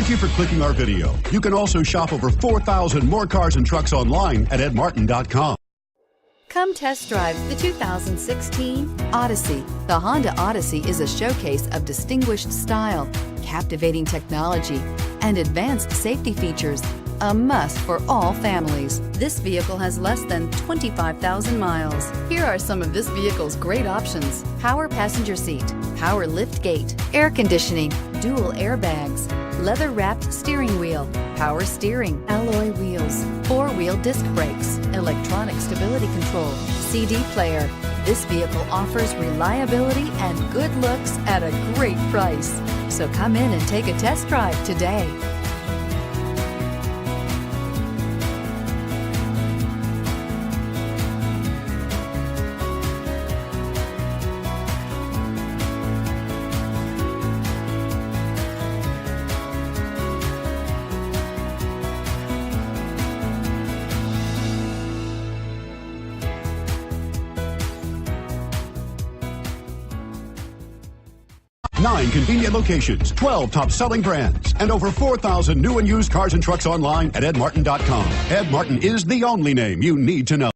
Thank you for clicking our video. You can also shop over 4,000 more cars and trucks online at edmartin.com. Come test drive the 2016 Odyssey. The Honda Odyssey is a showcase of distinguished style, captivating technology, and advanced safety features. A must for all families. This vehicle has less than 25,000 miles. Here are some of this vehicle's great options: power passenger seat, power lift gate, air conditioning, dual airbags, leather-wrapped steering wheel, power steering, alloy wheels, four-wheel disc brakes, electronic stability control, CD player. This vehicle offers reliability and good looks at a great price. So come in and take a test drive today. Nine convenient locations, 12 top-selling brands, and over 4,000 new and used cars and trucks online at edmartin.com. Ed Martin is the only name you need to know.